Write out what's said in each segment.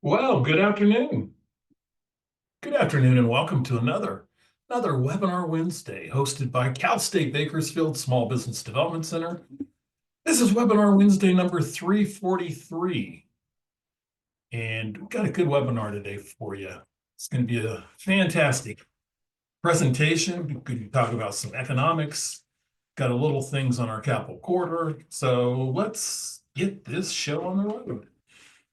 Well, good afternoon. Good afternoon, and welcome to another Webinar Wednesday hosted by Cal State Bakersfield Small Business Development Center. This is Webinar Wednesday number 343. And we've got a good webinar today for you. It's going to be a fantastic presentation. We can talk about some economics, got a little things on our capital quarter. So let's get this show on the road.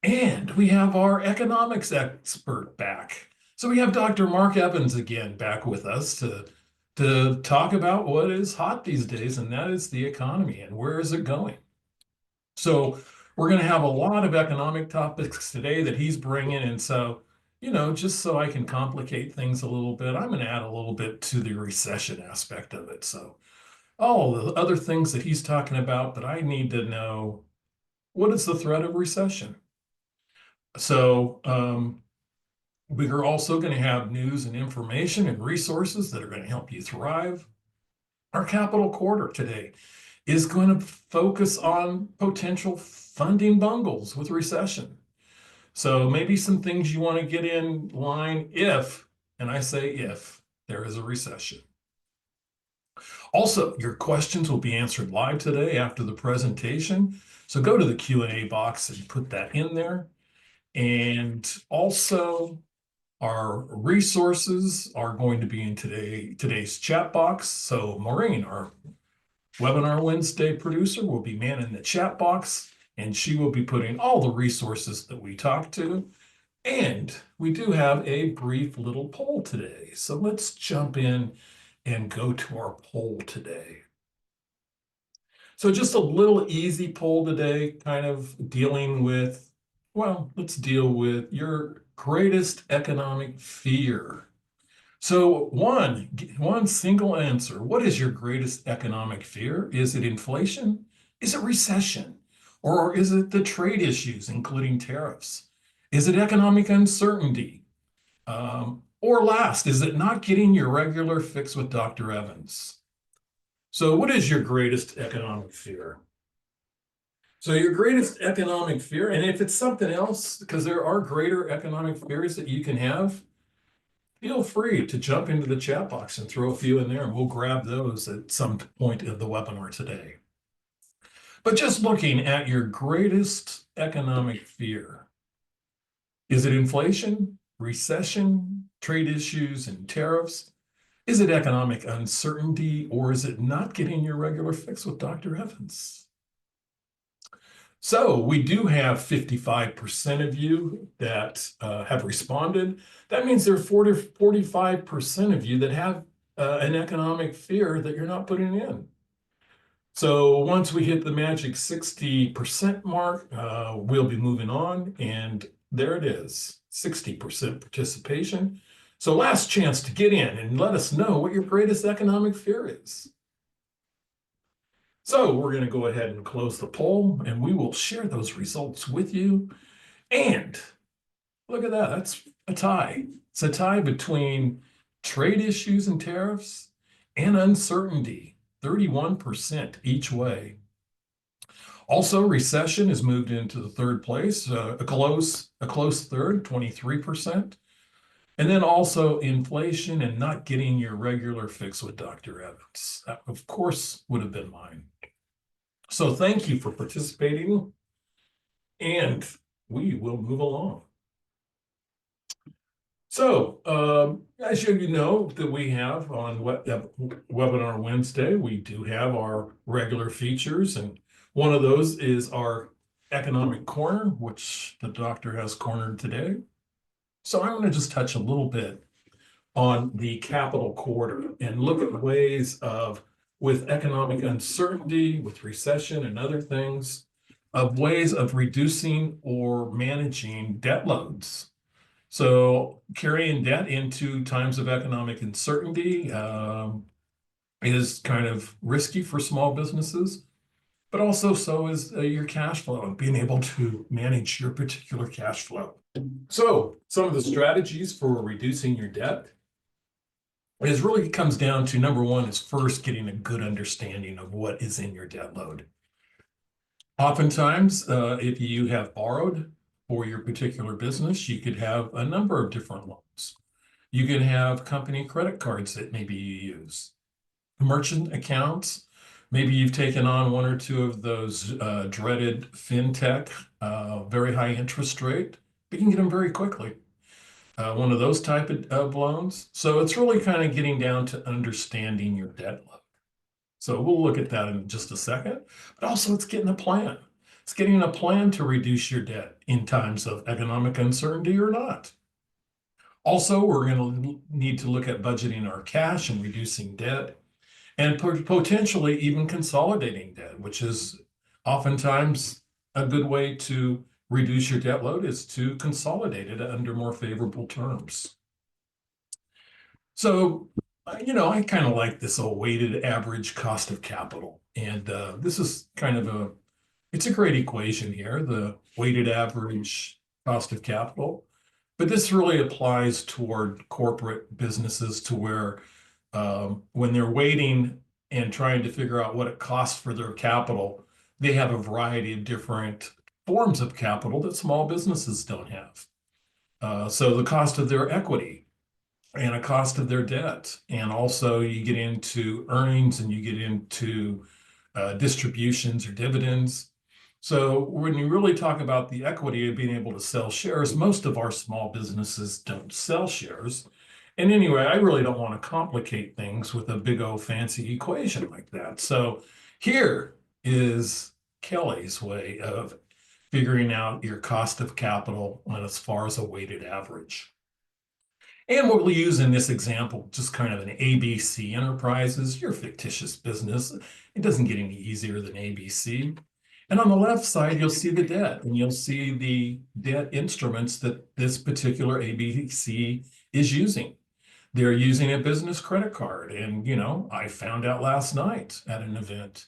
And we have our economics expert back. So we have Dr. Mark Evans again back with us to talk about what is hot these days, and that is the economy and where is it going. So we're going to have a lot of economic topics today that he's bringing. And so, just so I can complicate things a little bit, I'm going to add a little bit to the recession aspect of it. So all the other things that he's talking about, but I need to know, what is the threat of recession? So we are also going to have news and information and resources that are going to help you thrive. Our capital quarter today is going to focus on potential funding bungles with recession. So maybe some things you want to get in line if, and I say if, there is a recession. Also, your questions will be answered live today after the presentation. So go to the Q&A box and put that in there. And also, our resources are going to be in today's chat box. So Maureen, our Webinar Wednesday producer, will be manning the chat box, and she will be putting all the resources that we talked to. And we do have a brief little poll today. So let's jump in and go to our poll today. So just a little easy poll today, kind of dealing with, let's deal with your greatest economic fear. So one single answer. What is your greatest economic fear? Is it inflation? Is it recession? Or is it the trade issues, including tariffs? Is it economic uncertainty? Or last, is it not getting your regular fix with Dr. Evans? So what is your greatest economic fear? So your greatest economic fear, and if it's something else, because there are greater economic fears that you can have, feel free to jump into the chat box and throw a few in there, and we'll grab those at some point of the webinar today. But just looking at your greatest economic fear, is it inflation, recession, trade issues, and tariffs? Is it economic uncertainty, or is it not getting your regular fix with Dr. Evans? So we do have 55% of you that have responded. That means there are 45% of you that have an economic fear that you're not putting in. So once we hit the magic 60% mark, we'll be moving on. And there it is, 60% participation. So last chance to get in and let us know what your greatest economic fear is. So we're going to go ahead and close the poll, and we will share those results with you. And look at that, that's a tie. It's a tie between trade issues and tariffs and uncertainty, 31% each way. Also, recession has moved into the third place, a close third, 23%. And then also inflation and not getting your regular fix with Dr. Evans. That, of course, would have been mine. So thank you for participating, and we will move along. So as you know that we have on Webinar Wednesday, we do have our regular features, and one of those is our economic corner, which the doctor has cornered today. So I'm going to just touch a little bit on the capital quarter and look at ways of, with economic uncertainty, with recession and other things, of ways of reducing or managing debt loads. So carrying debt into times of economic uncertainty is kind of risky for small businesses, but also so is your cash flow and being able to manage your particular cash flow. So some of the strategies for reducing your debt is really comes down to, number one, is first getting a good understanding of what is in your debt load. Oftentimes, if you have borrowed for your particular business. You could have a number of different loans. You can have company credit cards that maybe you use. Merchant accounts. Maybe you've taken on one or two of those dreaded fintech, very high interest rate, but you can get them very quickly. One of those type of loans. So it's really kind of getting down to understanding your debt load. So we'll look at that in just a second, but also it's getting a plan. It's getting a plan to reduce your debt in times of economic uncertainty or not. Also, we're going to need to look at budgeting our cash and reducing debt, and potentially even consolidating debt, which is oftentimes a good way to reduce your debt load, is to consolidate it under more favorable terms. So, I kind of like this old weighted average cost of capital. And this is kind of it's a great equation here, the weighted average cost of capital. But this really applies toward corporate businesses, to where when they're weighting and trying to figure out what it costs for their capital, they have a variety of different forms of capital that small businesses don't have. So the cost of their equity and a cost of their debt, and also you get into earnings and you get into distributions or dividends. So when you really talk about the equity of being able to sell shares, most of our small businesses don't sell shares. And anyway, I really don't want to complicate things with a big old fancy equation like that. So here is Kelly's way of figuring out your cost of capital as far as a weighted average. And what we'll use in this example, just kind of an ABC Enterprises, your fictitious business. It doesn't get any easier than ABC. And on the left side, you'll see the debt, and you'll see the debt instruments that this particular ABC is using. They're using a business credit card. And, I found out last night at an event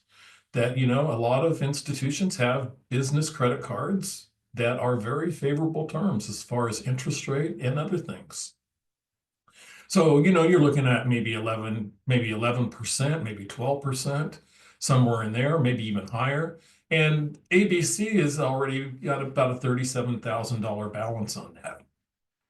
that, a lot of institutions have business credit cards that are very favorable terms as far as interest rate and other things. So, you're looking at maybe 11%, maybe 12%, somewhere in there, maybe even higher. And ABC has already got about a $37,000 balance on that.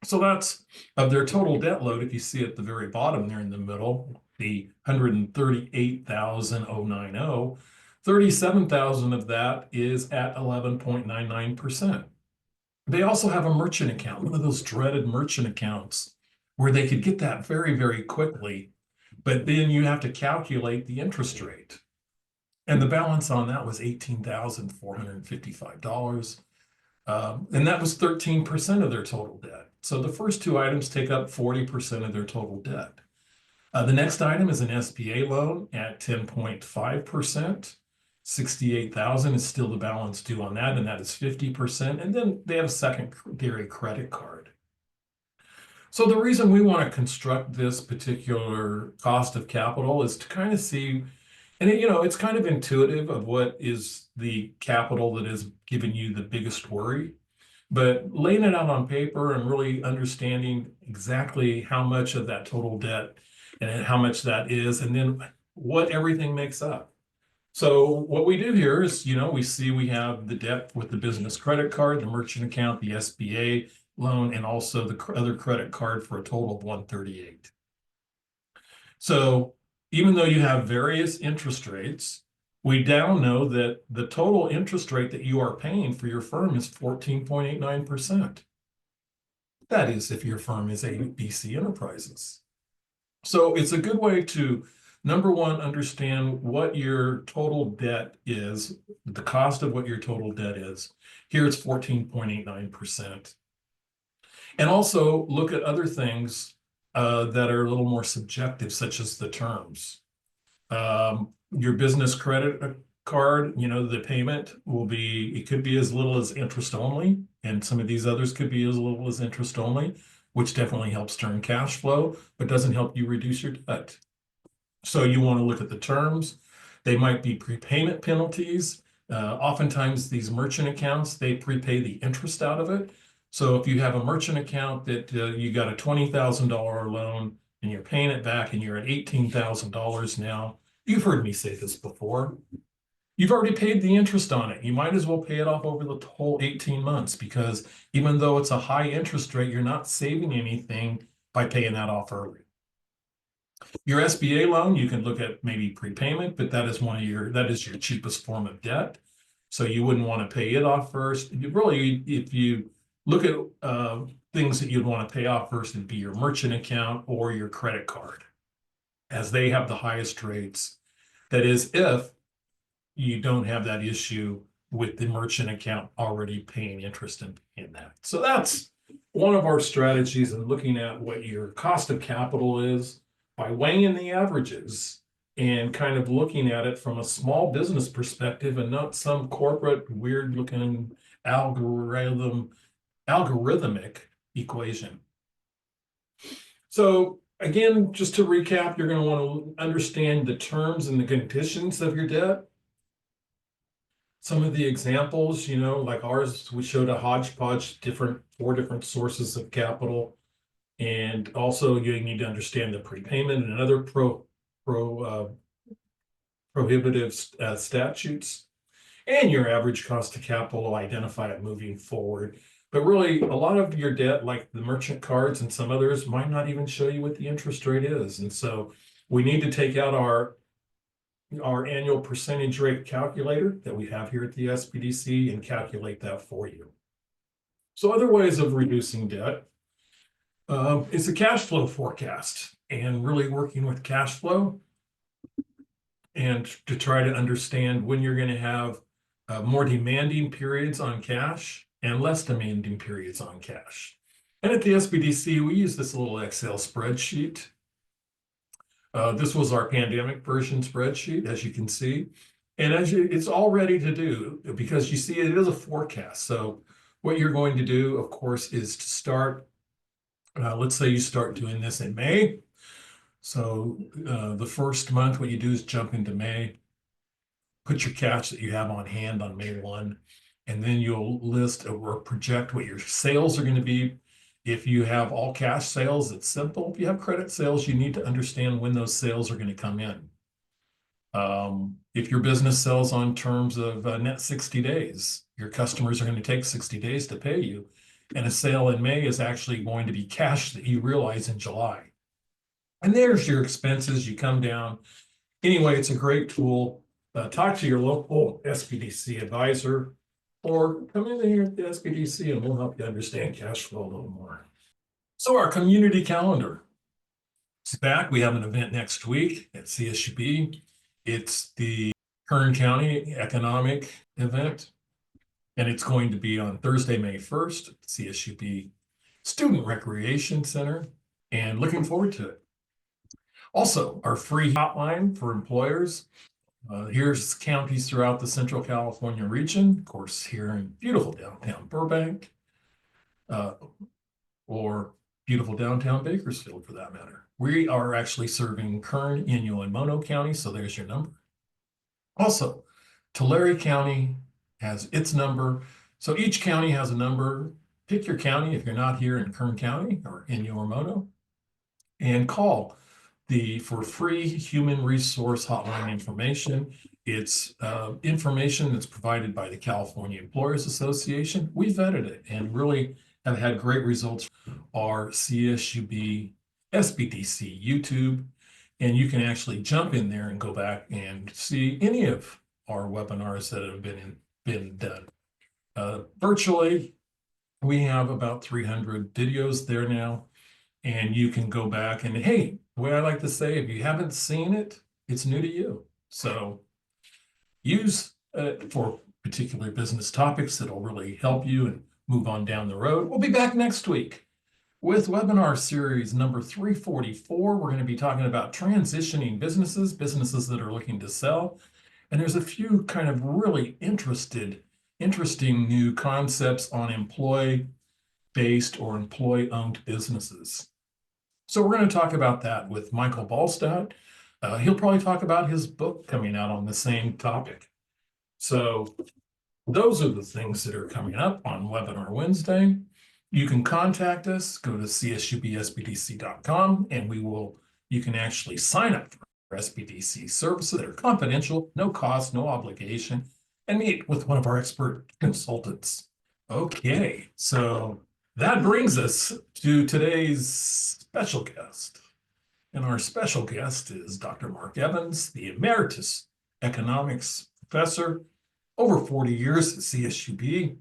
So that's of their total debt load. If you see at the very bottom there in the middle, the 138,090, 37,000 of that is at 11.99%. They also have a merchant account, one of those dreaded merchant accounts, where they could get that very, very quickly, but then you have to calculate the interest rate. And the balance on that was $18,455. And that was 13% of their total debt. So the first two items take up 40% of their total debt. The next item is an SBA loan at 10.5%. 68,000 is still the balance due on that, and that is 50%. And then they have a secondary credit card. So the reason we want to construct this particular cost of capital is to kind of see, and it's kind of intuitive of what is the capital that is giving you the biggest worry, but laying it out on paper and really understanding exactly how much of that total debt and how much that is, and then what everything makes up. So what we do here is, we see we have the debt with the business credit card, the merchant account, the SBA loan, and also the other credit card for a total of 138. So even though you have various interest rates, we now know that the total interest rate that you are paying for your firm is 14.89%. That is if your firm is ABC Enterprises. So it's a good way to, number one, understand what your total debt is, the cost of what your total debt is. Here it's 14.89%. And also look at other things that are a little more subjective, such as the terms. Your business credit card, the payment it could be as little as interest only, and some of these others could be as little as interest only, which definitely helps turn cash flow, but doesn't help you reduce your debt. So you want to look at the terms. They might be prepayment penalties. Oftentimes these merchant accounts, they prepay the interest out of it. So if you have a merchant account that you got a $20,000 loan and you're paying it back and you're at $18,000 now, you've heard me say this before. you've already paid the interest on it. You might as well pay it off over the whole 18 months, because even though it's a high interest rate, you're not saving anything by paying that off early. Your SBA loan, you can look at maybe prepayment, but that is your cheapest form of debt. So you wouldn't want to pay it off first. If you look at things that you'd want to pay off first, it'd be your merchant account or your credit card, as they have the highest rates. That is, if you don't have that issue with the merchant account already paying interest in that. So that's one of our strategies in looking at what your cost of capital is by weighing the averages and kind of looking at it from a small business perspective and not some corporate weird looking algorithmic equation. So again, just to recap, you're going to want to understand the terms and the conditions of your debt. Some of the examples, like ours, we showed a hodgepodge, 4 different sources of capital. And also you need to understand the prepayment and other prohibitive statutes, and your average cost of capital, identify it moving forward. But really, a lot of your debt, like the merchant cards and some others, might not even show you what the interest rate is. And so we need to take out our annual percentage rate calculator that we have here at the SBDC and calculate that for you. So other ways of reducing debt is a cash flow forecast, and really working with cash flow and to try to understand when you're going to have more demanding periods on cash and less demanding periods on cash. And at the SBDC, we use this little Excel spreadsheet. This was our pandemic version spreadsheet, as you can see. And it's all ready to do, because you see it is a forecast. So what you're going to do, of course, is to start, let's say you start doing this in May. So the first month, what you do is jump into May, put your cash that you have on hand on May 1, and then you'll list or project what your sales are going to be. If you have all cash sales, it's simple. If you have credit sales, you need to understand when those sales are going to come in. If your business sells on terms of net 60 days, your customers are going to take 60 days to pay you. And a sale in May is actually going to be cash that you realize in July. And there's your expenses. You come down. Anyway, it's a great tool. Talk to your local SBDC advisor, or come in here at the SBDC and we'll help you understand cash flow a little more. So our community calendar is back. We have an event next week at CSUB. It's the Kern County Economic event, and it's going to be on Thursday, May 1st at CSUB Student Recreation Center, and looking forward to it. Also, our free hotline for employers. Here's counties throughout the Central California region, of course, here in beautiful downtown Burbank, or beautiful downtown Bakersfield for that matter. We are actually serving Kern, Inyo, and Mono County, so there's your number. Also, Tulare County has its number. So each county has a number. Pick your county if you're not here in Kern County or Inyo or Mono, and call for free human resource hotline information. It's information that's provided by the California Employers Association. We vetted it and really have had great results. Our CSUB SBDC YouTube, and you can actually jump in there and go back and see any of our webinars that have been done. Virtually, we have about 300 videos there now, and you can go back and, hey, the way I like to say, if you haven't seen it, it's new to you. So use it for particular business topics that'll really help you and move on down the road. We'll be back next week with webinar series number 344. We're going to be talking about transitioning businesses that are looking to sell. And there's a few kind of really interesting new concepts on employee-based or employee-owned businesses. So we're going to talk about that with Michael Ballstadt. He'll probably talk about his book coming out on the same topic. So those are the things that are coming up on Webinar Wednesday. You can contact us, go to csubsbdc.com, and you can actually sign up for SBDC services that are confidential, no cost, no obligation, and meet with one of our expert consultants. Okay, so that brings us to today's special guest. And our special guest is Dr. Mark Evans, the emeritus economics professor, over 40 years at CSUB,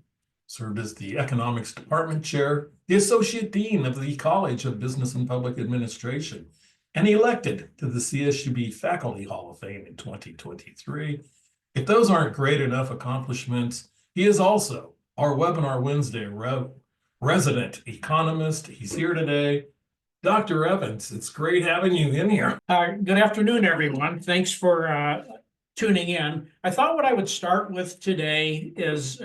served as the economics department chair, the associate dean of the College of Business and Public Administration, and elected to the CSUB Faculty Hall of Fame in 2023. If those aren't great enough accomplishments, he is also our Webinar Wednesday resident economist. He's here today. Dr. Evans, it's great having you in here. Good afternoon, everyone. Thanks for tuning in. I thought what I would start with today is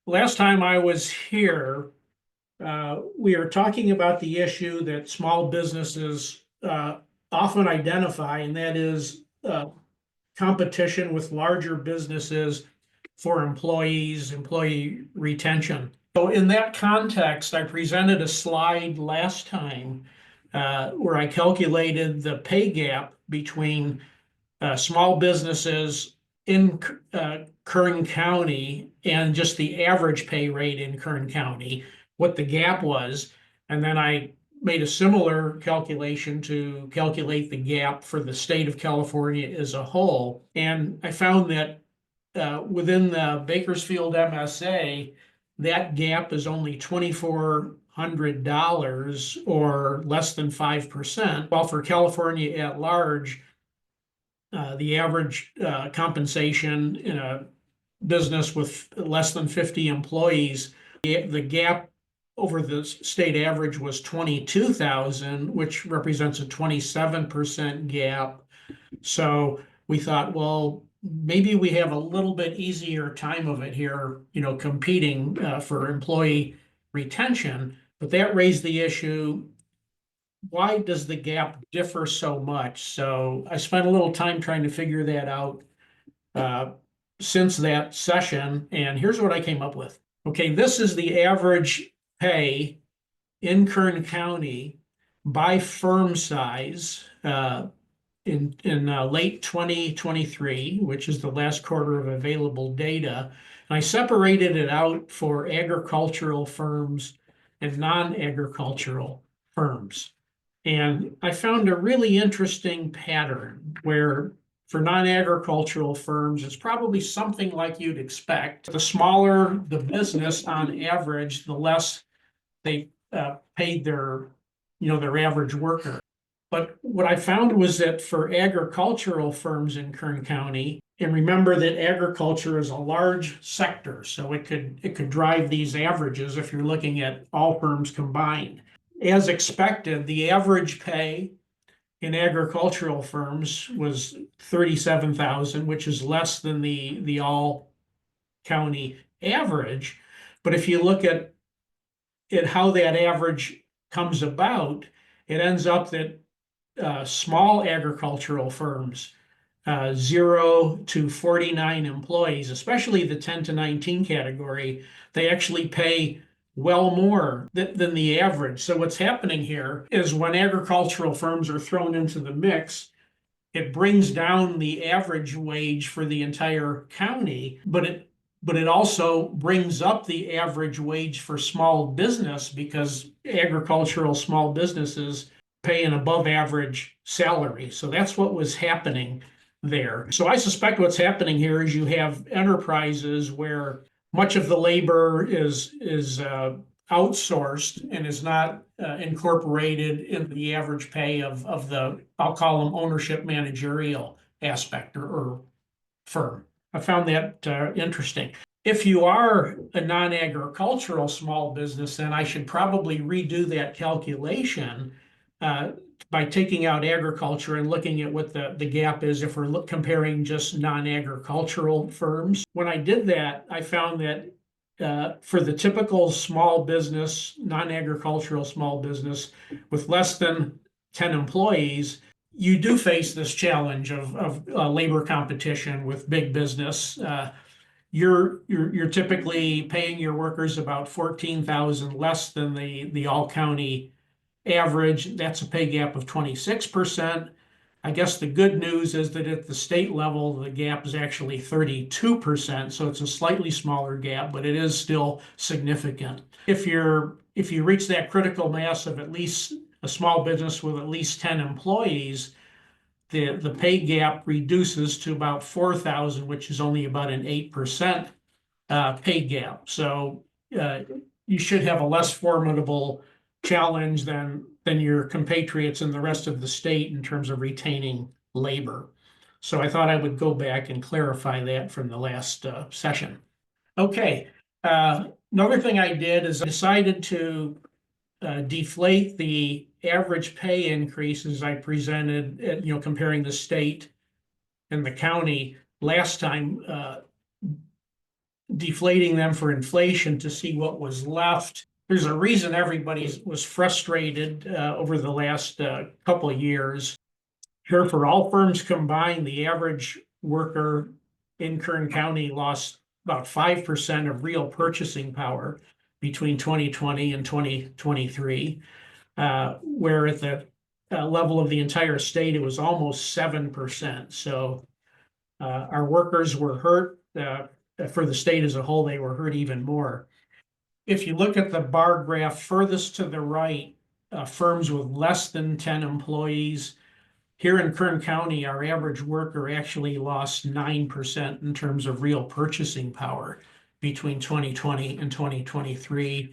last time I was here, we were talking about the issue that small businesses often identify, and that is competition with larger businesses for employee retention. So in that context, I presented a slide last time where I calculated the pay gap between small businesses in Kern County and just the average pay rate in Kern County, what the gap was. And then I made a similar calculation to calculate the gap for the state of California as a whole. And I found that within the Bakersfield MSA, that gap is only $2,400 or less than 5%, while for California at large, the average compensation in a business with less than 50 employees, the gap over the state average was $22,000, which represents a 27% gap. So we thought, well, maybe we have a little bit easier time of it here, competing for employee retention. But that raised the issue, why does the gap differ so much? So I spent a little time trying to figure that out since that session, and here's what I came up with. Okay, this is the average pay in Kern County by firm size in late 2023, which is the last quarter of available data. And I separated it out for agricultural firms and non-agricultural firms. And I found a really interesting pattern where for non-agricultural firms, it's probably something like you'd expect. The smaller the business on average, the less they paid their average worker. But what I found was that for agricultural firms in Kern County, and remember that agriculture is a large sector, so it could drive these averages if you're looking at all firms combined. As expected, the average pay in agricultural firms was $37,000, which is less than the all county average. But if you look at how that average comes about, it ends up that small agricultural firms, 0 to 49 employees, especially the 10 to 19 category, they actually pay well more than the average. So what's happening here is when agricultural firms are thrown into the mix, it brings down the average wage for the entire county, but it also brings up the average wage for small business because agricultural small businesses pay an above average salary. So that's what was happening there. So I suspect what's happening here is you have enterprises where much of the labor is outsourced and is not incorporated into the average pay of the, I'll call them ownership managerial aspect or firm. I found that interesting. If you are a non-agricultural small business, then I should probably redo that calculation by taking out agriculture and looking at what the gap is if we're comparing just non-agricultural firms. When I did that, I found that for the typical small business, non-agricultural small business with less than 10 employees, you do face this challenge of labor competition with big business. You're typically paying your workers about $14,000 less than the all county average. That's a pay gap of 26%. I guess the good news is that at the state level, the gap is actually 32%, so it's a slightly smaller gap, but it is still significant. If you reach that critical mass of at least a small business with at least 10 employees, the pay gap reduces to about 4,000, which is only about an 8% pay gap. So you should have a less formidable challenge than your compatriots in the rest of the state in terms of retaining labor. So I thought I would go back and clarify that from the last session. Okay, another thing I did is I decided to deflate the average pay increases I presented, comparing the state and the county last time, deflating them for inflation to see what was left. There's a reason everybody was frustrated over the last couple of years. Here, for all firms combined, the average worker in Kern County lost about 5% of real purchasing power between 2020 and 2023, where at the level of the entire state, it was almost 7%. So our workers were hurt. For the state as a whole, they were hurt even more. If you look at the bar graph furthest to the right, firms with less than 10 employees, here in Kern County, our average worker actually lost 9% in terms of real purchasing power between 2020 and 2023.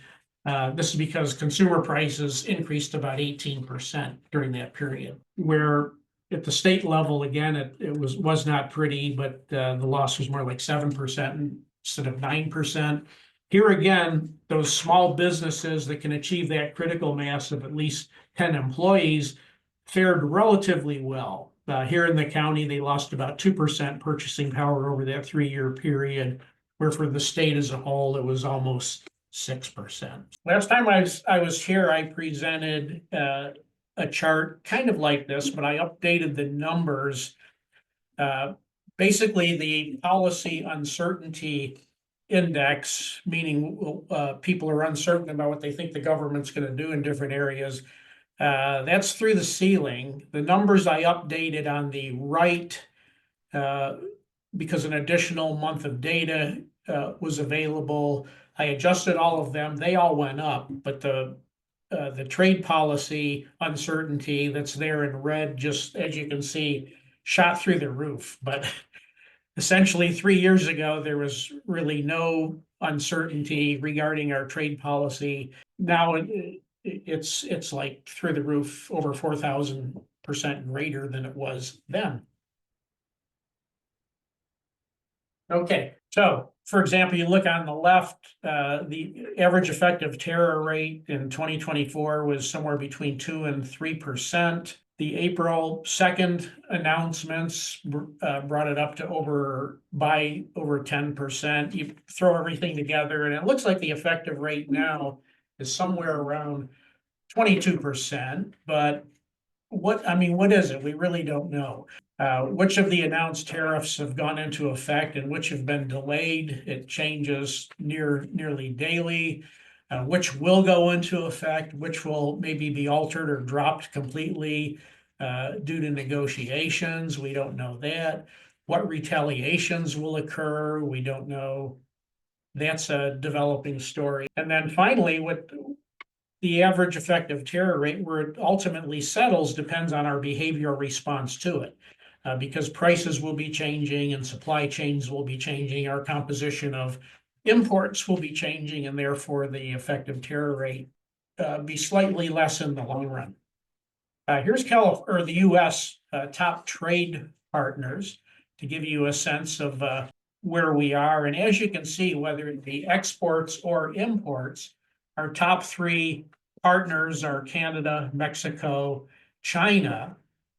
This is because consumer prices increased about 18% during that period. Where at the state level, again, it was not pretty, but the loss was more like 7% instead of 9%. Here again, those small businesses that can achieve that critical mass of at least 10 employees fared relatively well. Here in the county, they lost about 2% purchasing power over that 3-year period, where for the state as a whole, it was almost 6%. Last time I was here, I presented a chart kind of like this, but I updated the numbers. Basically, the policy uncertainty index, meaning people are uncertain about what they think the government's going to do in different areas. That's through the ceiling. The numbers I updated on the right, because an additional month of data was available. I adjusted all of them. They all went up, but the trade policy uncertainty that's there in red, just as you can see, shot through the roof. But essentially 3 years ago, there was really no uncertainty regarding our trade policy. Now it's like through the roof, over 4,000% greater than it was then. Okay, so for example, you look on the left, the average effective tariff rate in 2024 was somewhere between 2 and 3%. The April 2nd announcements brought it up to over 10%. You throw everything together, and it looks like the effective rate now is somewhere around 22%. But what is it? We really don't know. Which of the announced tariffs have gone into effect and which have been delayed? It changes nearly daily. Which will go into effect, which will maybe be altered or dropped completely due to negotiations. We don't know that. What retaliations will occur? We don't know. That's a developing story. And then finally, what the average effective tariff rate, where it ultimately settles, depends on our behavioral response to it. Because prices will be changing and supply chains will be changing, our composition of imports will be changing, and therefore the effective tariff rate be slightly less in the long run. Here's the U.S. Top trade partners to give you a sense of where we are. And as you can see, whether it be exports or imports, our top 3 partners are Canada, Mexico, China.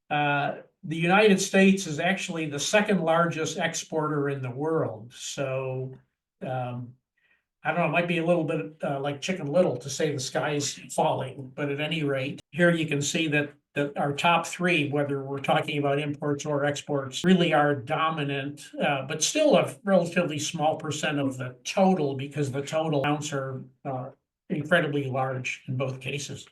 The United States is actually the 2nd largest exporter in the world. So I don't know, it might be a little bit like Chicken Little to say the sky's falling, but at any rate, here you can see that our top 3, whether we're talking about imports or exports, really are dominant, but still a relatively small percent of the total, because the total amounts are incredibly large in both cases.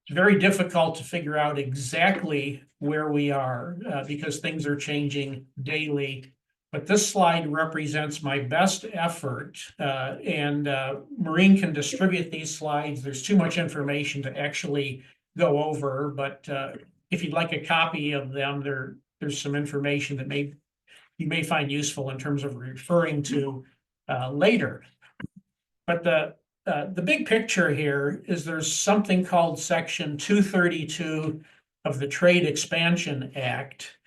It's very difficult to figure out exactly where we are because things are changing daily. But this slide represents my best effort, and Maureen can distribute these slides. There's too much information to actually go over, but if you'd like a copy of them, there's some information that you may find useful in terms of referring to later. But the big picture here is there's something called Section 232 of the Trade Expansion Act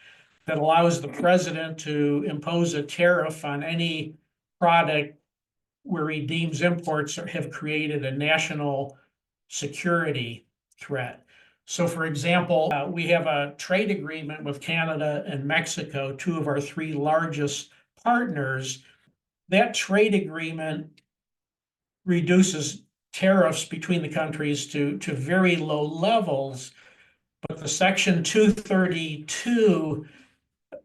that allows the president to impose a tariff on any product where he deems imports have created a national security threat. So for example, we have a trade agreement with Canada and Mexico, two of our three largest partners. That trade agreement reduces tariffs between the countries to very low levels. But the Section 232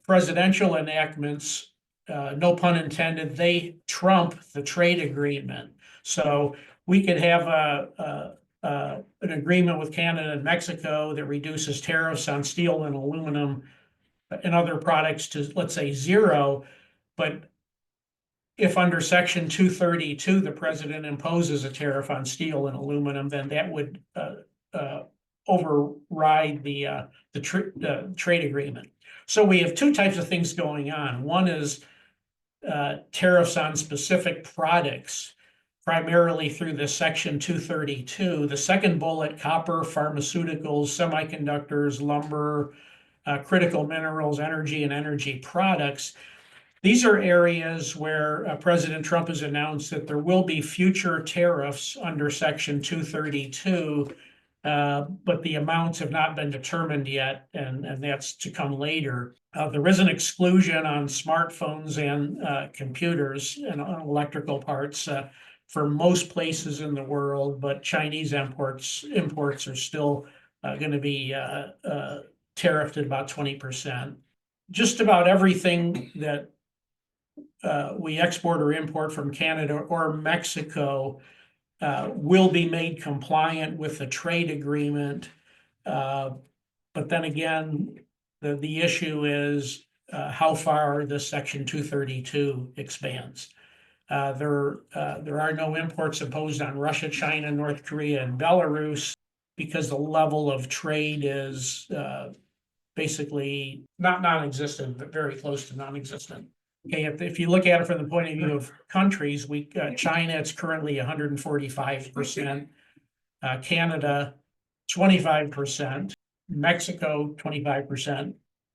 presidential enactments, no pun intended, they trump the trade agreement. So we could have an agreement with Canada and Mexico that reduces tariffs on steel and aluminum and other products to, let's say, 0. But if under Section 232, the president imposes a tariff on steel and aluminum, then that would override the trade agreement. So we have two types of things going on. One is tariffs on specific products, primarily through the Section 232. The second bullet, copper, pharmaceuticals, semiconductors, lumber, critical minerals, energy, and energy products. These are areas where President Trump has announced that there will be future tariffs under Section 232, but the amounts have not been determined yet, and that's to come later. There is an exclusion on smartphones and computers and electrical parts for most places in the world, but Chinese imports are still going to be tariffed at about 20%. Just about everything that we export or import from Canada or Mexico will be made compliant with the trade agreement. But then again, the issue is how far the Section 232 expands. There are no imports imposed on Russia, China, North Korea, and Belarus because the level of trade is basically not non-existent, but very close to non-existent. Okay, if you look at it from the point of view of countries, China, it's currently 145%, Canada, 25%, Mexico, 25%,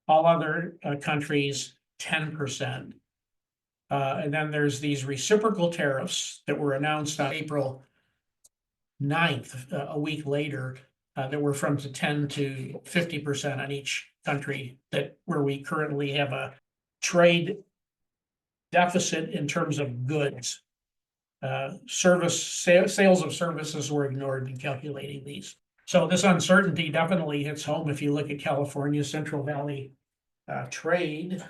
all other countries, 10%. And then there's these reciprocal tariffs that were announced on April 9th, a week later, that were from 10 to 50% on each country where we currently have a trade deficit in terms of goods. Sales of services were ignored in calculating these. So this uncertainty definitely hits home if you look at California's Central Valley trade.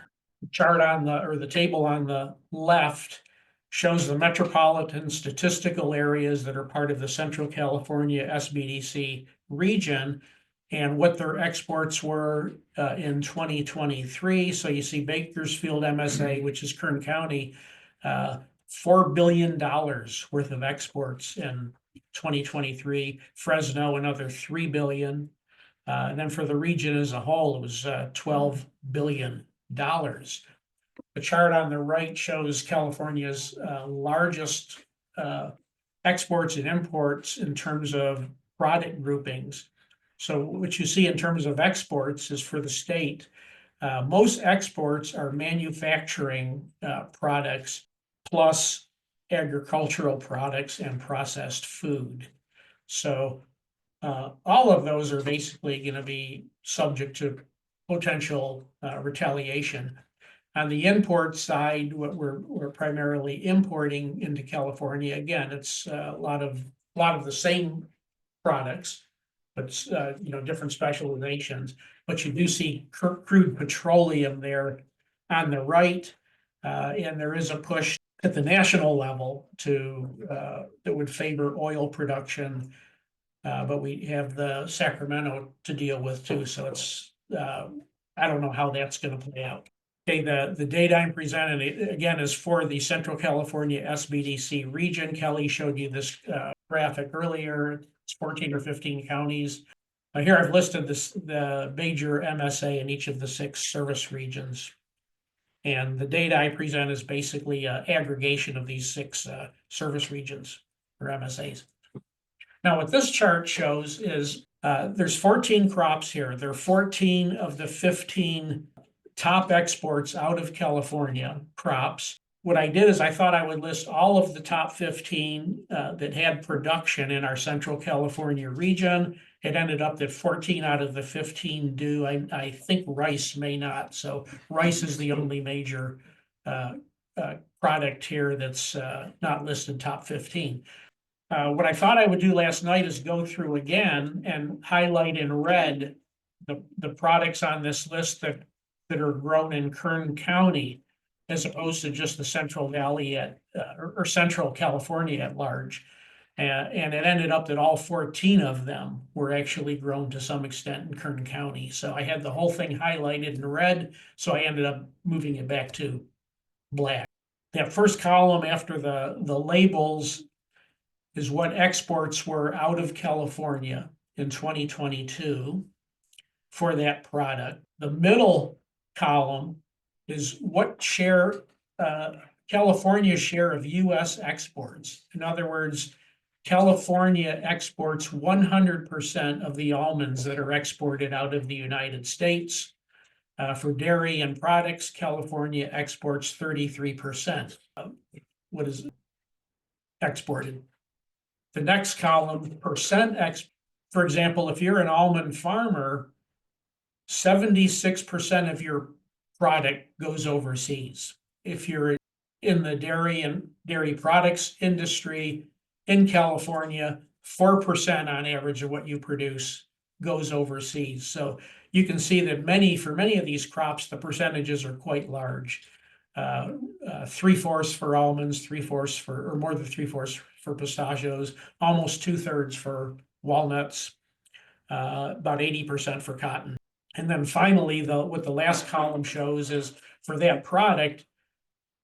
The chart the table on the left shows the metropolitan statistical areas that are part of the Central California SBDC region and what their exports were in 2023. So you see Bakersfield MSA, which is Kern County, $4 billion worth of exports in 2023. Fresno, another $3 billion. And then for the region as a whole, it was $12 billion. The chart on the right shows California's largest exports and imports in terms of product groupings. So what you see in terms of exports is for the state, most exports are manufacturing products plus agricultural products and processed food. So all of those are basically going to be subject to potential retaliation. On the import side, what we're primarily importing into California, again, it's a lot of the same products, but different specializations. But you do see crude petroleum there on the right, and there is a push at the national level that would favor oil production But we have the Sacramento to deal with too, so it's, I don't know how that's gonna play out. Okay, the data I'm presenting again is for the Central California SBDC region. Kelly showed you this graphic earlier. It's 14 or 15 counties. Here I've listed the major MSA in each of the 6 service regions. And the data I present is basically an aggregation of these 6 service regions or MSAs. Now, what this chart shows is there's 14 crops here. There are 14 of the 15 top exports out of California crops. What I did is I thought I would list all of the top 15 that had production in our Central California region. It ended up that 14 out of the 15 do. I think rice may not. So rice is the only major product here that's not listed top 15. What I thought I would do last night is go through again and highlight in red the products on this list that are grown in Kern County, as opposed to just the Central Valley or Central California at large. And it ended up that all 14 of them were actually grown to some extent in Kern County. So I had the whole thing highlighted in red, so I ended up moving it back to black. That first column after the labels is what exports were out of California in 2022 for that product. The middle column is what share, California's share of US exports. In other words, California exports 100% of the almonds that are exported out of the United States. For dairy and products, California exports 33%. What is exported? The next column, for example, if you're an almond farmer, 76% of your product goes overseas. If you're in the dairy and dairy products industry in California, 4% on average of what you produce goes overseas. So you can see that for many of these crops, the percentages are quite large. 3/4 for almonds, 3/4 or more than 3/4 for pistachios, almost 2/3 for walnuts, about 80% for cotton. And then finally, what the last column shows is for that product,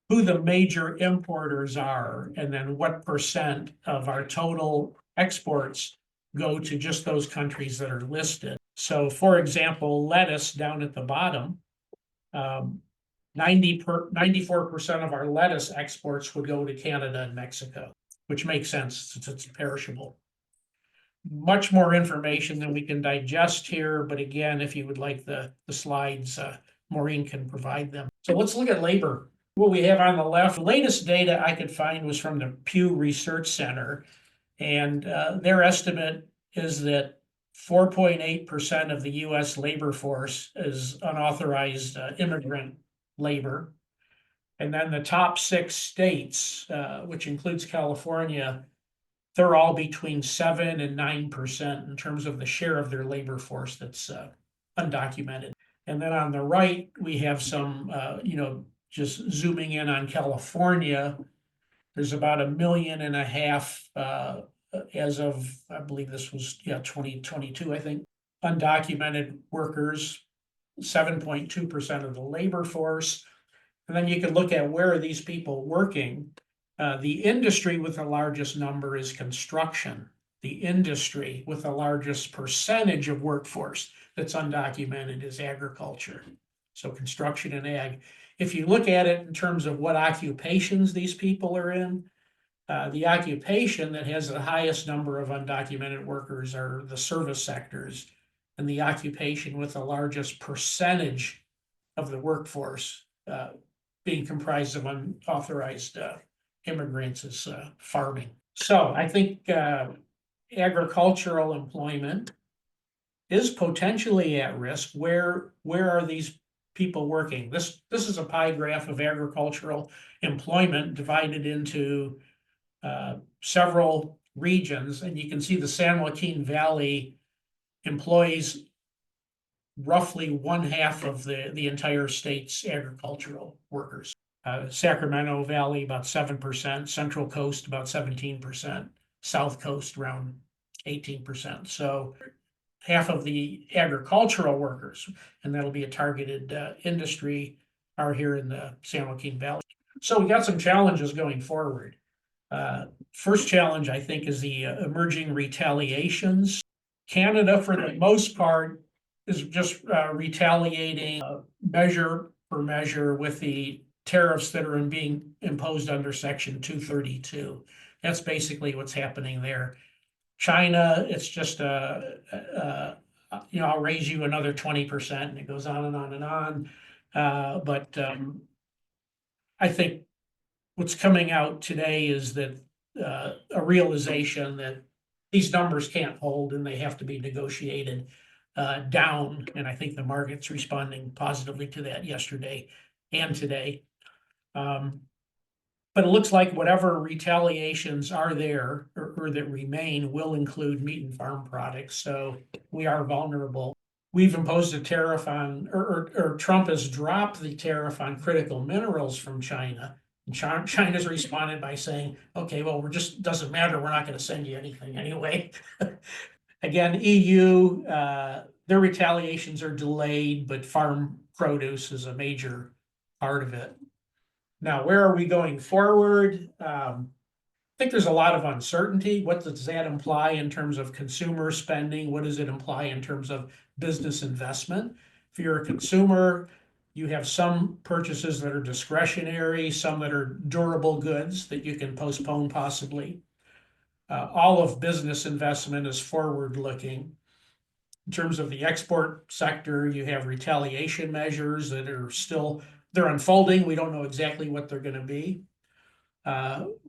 who the major importers are, and then what percent of our total exports go to just those countries that are listed. So for example, lettuce down at the bottom, 94% of our lettuce exports would go to Canada and Mexico, which makes sense since it's perishable. Much more information than we can digest here, but again, if you would like the slides, Maureen can provide them. So let's look at labor. What we have on the left, the latest data I could find was from the Pew Research Center, and their estimate is that 4.8% of the US labor force is unauthorized immigrant labor. And then the top 6 states, which includes California, they're all between 7 and 9% in terms of the share of their labor force that's undocumented. And then on the right, we have some, just zooming in on California, there's about 1.5 million as of, I believe this was, 2022, I think, undocumented workers, 7.2% of the labor force. And then you can look at where are these people working. The industry with the largest number is construction. The industry with the largest percentage of workforce that's undocumented is agriculture. So construction and ag. If you look at it in terms of what occupations these people are in, the occupation that has the highest number of undocumented workers are the service sectors, and the occupation with the largest percentage of the workforce being comprised of unauthorized immigrants is farming. So I think agricultural employment is potentially at risk. Where are these people working? This is a pie graph of agricultural employment divided into several regions, and you can see the San Joaquin Valley employs roughly 1/2 of the entire state's agricultural workers. Sacramento Valley, about 7%, Central Coast, about 17%, South Coast, around 18%. So half of the agricultural workers, and that'll be a targeted industry, are here in the San Joaquin Valley. So we got some challenges going forward. First challenge, I think, is the emerging retaliations. Canada, for the most part, is just retaliating measure for measure with the tariffs that are being imposed under Section 232. That's basically what's happening there. China, it's just I'll raise you another 20%, and it goes on and on and on. But I think what's coming out today is that a realization that these numbers can't hold and they have to be negotiated down. And I think the market's responding positively to that yesterday and today. But it looks like whatever retaliations are there or that remain will include meat and farm products. So we are vulnerable. We've imposed a tariff on, or Trump has dropped the tariff on critical minerals from China. And China's responded by saying, okay, well, doesn't matter. We're not going to send you anything anyway. Again, EU, their retaliations are delayed, but farm produce is a major part of it. Now, where are we going forward? I think there's a lot of uncertainty. What does that imply in terms of consumer spending? What does it imply in terms of business investment? If you're a consumer, you have some purchases that are discretionary, some that are durable goods that you can postpone possibly. All of business investment is forward-looking. In terms of the export sector, you have retaliation measures that are they're unfolding. We don't know exactly what they're going to be.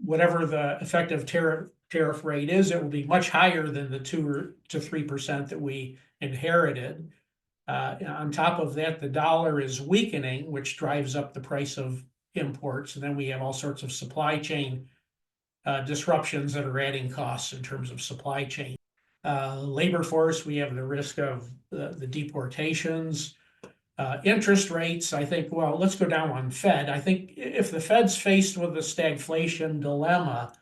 Whatever the effective tariff rate is, it will be much higher than the 2 to 3% that we inherited. On top of that, the dollar is weakening, which drives up the price of imports. And then we have all sorts of supply chain disruptions that are adding costs in terms of supply chain. Labor force, we have the risk of the deportations. Interest rates, I think, well, let's go down on Fed. I think if the Fed's faced with a stagflation dilemma,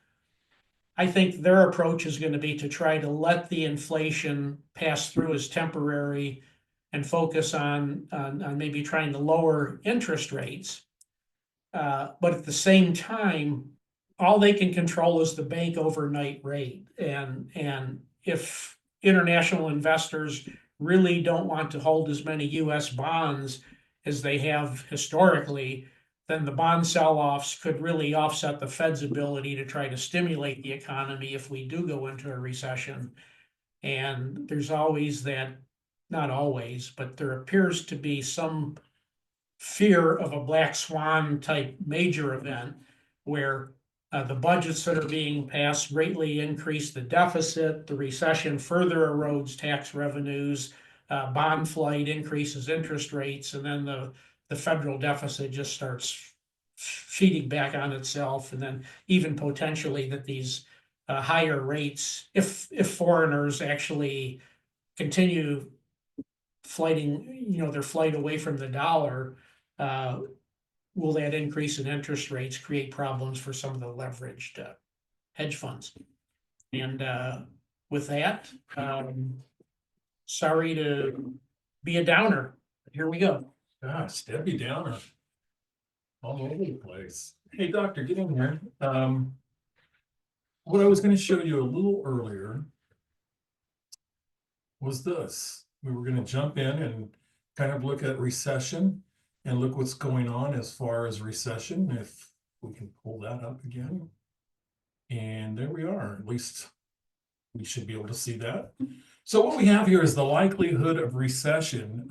I think their approach is going to be to try to let the inflation pass through as temporary and focus on maybe trying to lower interest rates. But at the same time, all they can control is the bank overnight rate. And if international investors really don't want to hold as many US bonds as they have historically, then the bond sell-offs could really offset the Fed's ability to try to stimulate the economy if we do go into a recession. And there's always that, not always, but there appears to be some fear of a black swan type major event where the budgets that are being passed greatly increase the deficit, the recession further erodes tax revenues, bond flight increases interest rates, and then the federal deficit just starts feeding back on itself. And then even potentially that these higher rates, if foreigners actually continue flighting, their flight away from the dollar, will that increase in interest rates create problems for some of the leveraged hedge funds? And with that, sorry to be a downer. Here we go. Gosh, Debbie Downer. All over the place. Hey, doctor, get in here. What I was going to show you a little earlier was this. We were going to jump in and kind of look at recession and look what's going on as far as recession, if we can pull that up again. And there we are. At least we should be able to see that. So what we have here is the likelihood of recession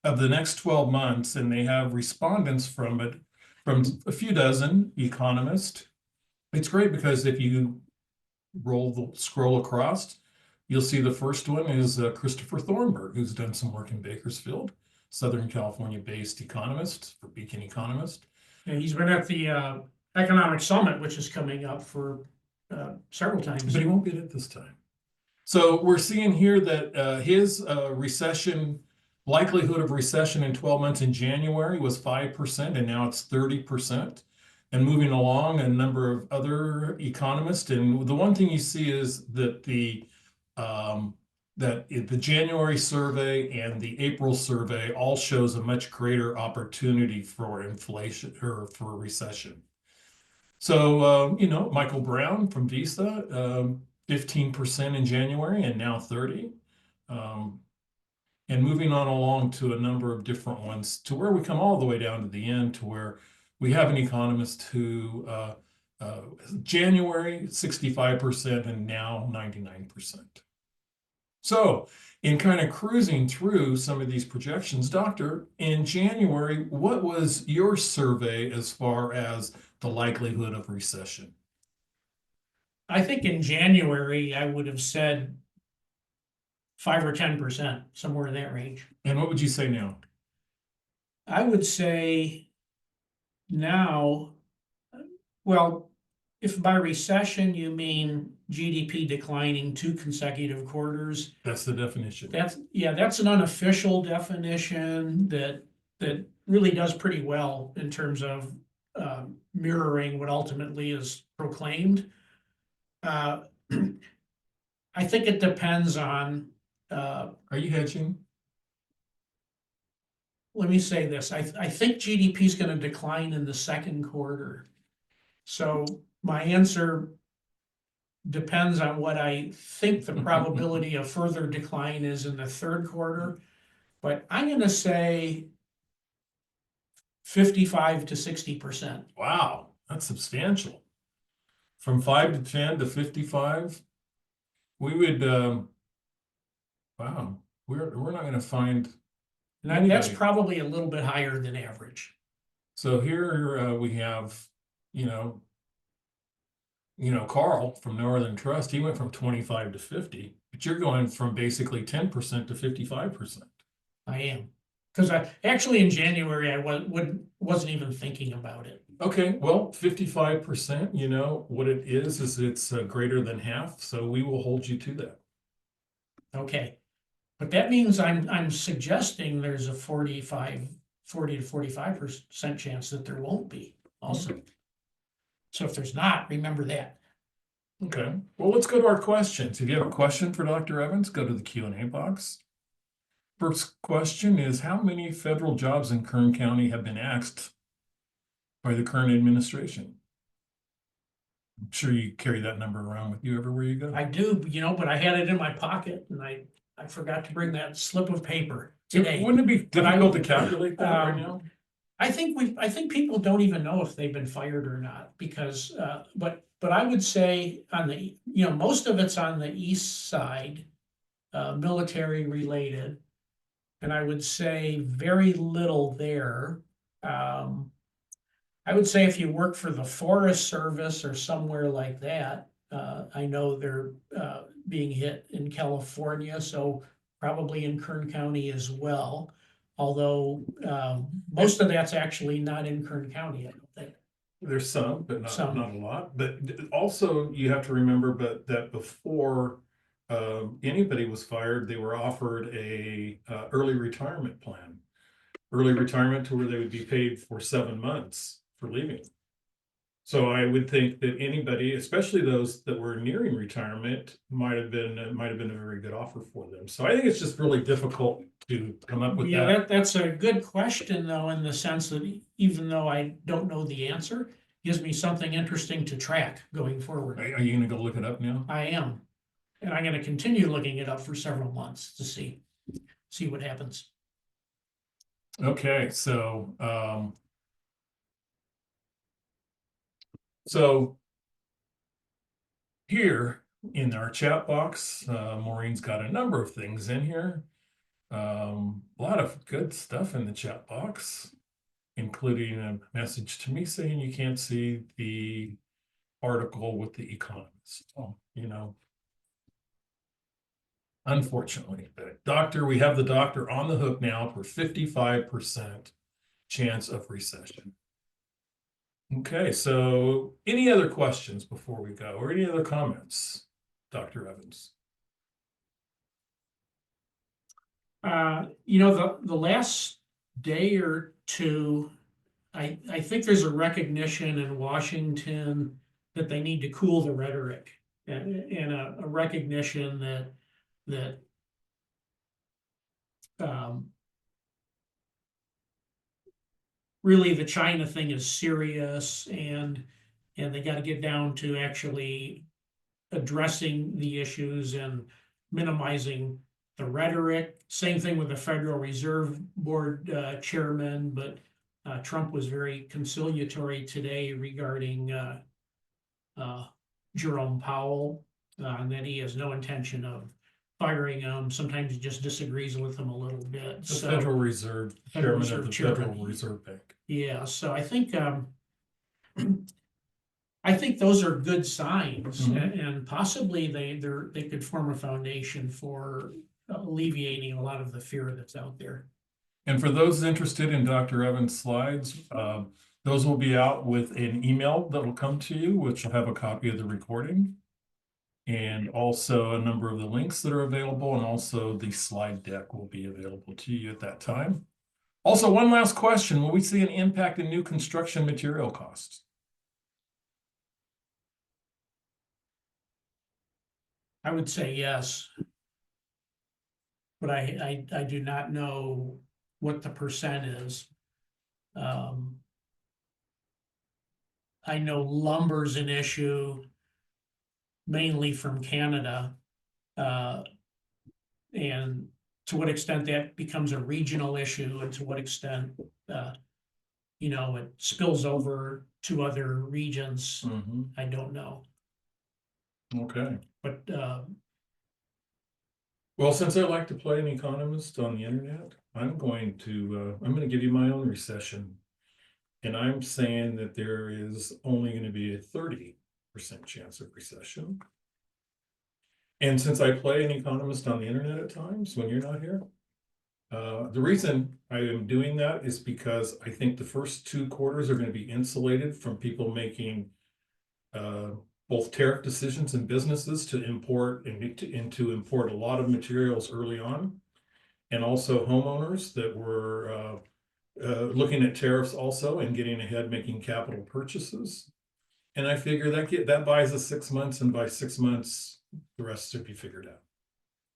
of the next 12 months, and they have respondents from a few dozen economists. It's great because if you scroll across, you'll see the first one is Christopher Thornburg, who's done some work in Bakersfield, Southern California-based economist for Beacon Economist. And he's been at the Economic Summit, which is coming up for several times. But he won't get it this time. So we're seeing here that his likelihood of recession in 12 months in January was 5%, and now it's 30%. And moving along, a number of other economists. And the one thing you see is that the the January survey and the April survey all shows a much greater opportunity for inflation or for recession. So, Michael Brown from Visa, 15% in January and now 30. And moving on along to a number of different ones to where we come all the way down to the end to where we have an economist who January 65% and now 99%. So in kind of cruising through some of these projections, Doctor, in January, what was your survey as far as the likelihood of recession? I think in January, I would have said 5 or 10%, somewhere in that range. And what would you say now? I would say now, well, if by recession you mean GDP declining 2 consecutive quarters, That's the definition. that's an unofficial definition that really does pretty well in terms of mirroring what ultimately is proclaimed. I think it depends on. Are you hedging? Let me say this, I think GDP is gonna decline in the second quarter. So my answer depends on what I think the probability of further decline is in the third quarter. But I'm gonna say 55 to 60%. Wow, that's substantial. From 5 to 10 to 55, we would, wow, we're not going to find And that's anybody. probably a little bit higher than average. So here we have, Carl from Northern Trust, he went from 25 to 50, but you're going from basically 10% to 55%. I am, because I actually in January I wasn't even thinking about it. Okay, well, 55%, what it is it's greater than half, so we will hold you to that. Okay, but that means I'm suggesting there's a 40 to 45% chance that there won't be also. So if there's not, remember that. Okay, well, let's go to our questions. If you have a question for Dr. Evans, go to the Q&A box. First question is, how many federal jobs in Kern County have been axed by the current administration? I'm sure you carry that number around with you everywhere you go. I do, but I had it in my pocket and I forgot to bring that slip of paper today. Wouldn't it be difficult to calculate that right now? I think people don't even know if they've been fired or not because, but I would say on the, most of it's on the east side, military related. And I would say very little there. I would say if you work for the Forest Service or somewhere like that, I know they're being hit in California, so probably in Kern County as well. Although most of that's actually not in Kern County, I don't think. There's some, but not Some. a lot. But also you have to remember that before anybody was fired, they were offered a early retirement plan. Early retirement to where they would be paid for 7 months for leaving. So I would think that anybody, especially those that were nearing retirement, might have been a very good offer for them. So I think it's just really difficult to come up with that. That's a good question, though, in the sense that even though I don't know the answer, gives me something interesting to track going forward. Are you going to go look it up now? I am, and I'm going to continue looking it up for several months to see what happens. Okay, so here in our chat box, Maureen's got a number of things in here. A lot of good stuff in the chat box, including a message to me saying you can't see the article with the Economist. Oh, unfortunately, but doctor, we have the doctor on the hook now for 55% chance of recession. Okay, so any other questions before we go, or any other comments, Dr. Evans? The last day or two, I think there's a recognition in Washington that they need to cool the rhetoric and a recognition that that really the China thing is serious, and they got to get down to actually addressing the issues and minimizing the rhetoric. Same thing with the Federal Reserve Board chairman, but Trump was very conciliatory today regarding Jerome Powell, and that he has no intention of firing him. Sometimes he just disagrees with him a little bit. The So, Federal Reserve Federal Chairman Reserve of the Chairman. Federal Reserve Bank. yeah, so I think those are good signs, Mhm. and possibly they could form a foundation for alleviating a lot of the fear that's out there. And for those interested in Dr. Evans' slides, those will be out with an email that will come to you, which will have a copy of the recording. And also a number of the links that are available, and also the slide deck will be available to you at that time. Also, one last question. Will we see an impact in new construction material costs? I would say yes. But I do not know what the percent is. I know lumber's an issue, mainly from Canada. And to what extent that becomes a regional issue, and to what extent, it spills over to other regions, I don't know. Okay. But, Well, since I like to play an economist on the internet, I'm going to give you my own recession. And I'm saying that there is only going to be a 30% chance of recession. And since I play an economist on the internet at times when you're not here, the reason I am doing that is because I think the first 2 quarters are going to be insulated from people making both tariff decisions and businesses to import and to import a lot of materials early on, and also homeowners that were looking at tariffs also and getting ahead, making capital purchases. And I figure that buys us 6 months, and by 6 months, the rest should be figured out,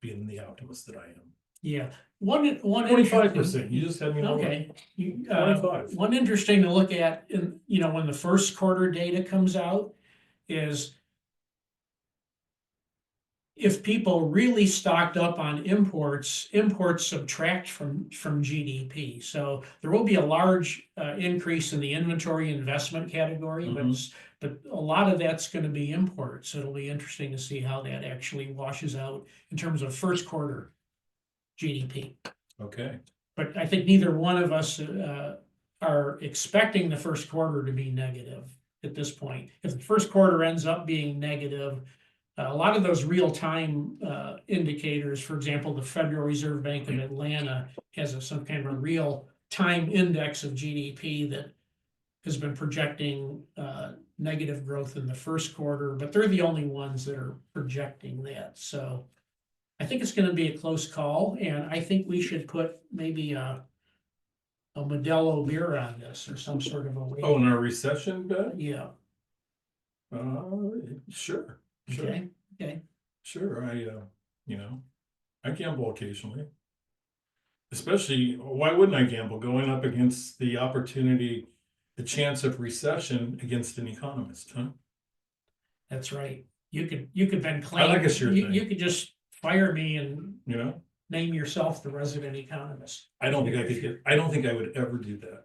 being the optimist that I am. yeah, one 25%, you just had me lower. Okay. 25. One interesting to look at when the first quarter data comes out is if people really stocked up on imports subtract from GDP. So there will be a large increase in the inventory investment category, but a lot of that's going to be imports. So it'll be interesting to see how that actually washes out in terms of first quarter GDP. Okay. But I think neither one of us are expecting the first quarter to be negative at this point. If the first quarter ends up being negative, a lot of those real-time indicators, for example, the Federal Reserve Bank of Atlanta has some kind of a real-time index of GDP that has been projecting negative growth in the first quarter, but they're the only ones that are projecting that. So I think it's going to be a close call, and I think we should put maybe a Modelo beer on this, or some sort of a way. Oh, in our recession bet? Yeah. Sure. Sure. Okay. Okay. Sure. I gamble occasionally. Especially, why wouldn't I gamble going up against the opportunity, the chance of recession against an economist, huh? That's right. You could then claim. I like a sure thing. You could just fire me and name yourself the resident economist. I don't think I would ever do that,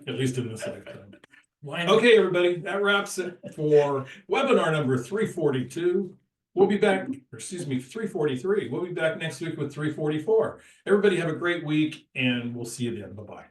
at least in this lifetime. Why not? Okay, everybody, that wraps it for webinar number 342. We'll be back, 343. We'll be back next week with 344. Everybody have a great week, and we'll see you then. Bye-bye.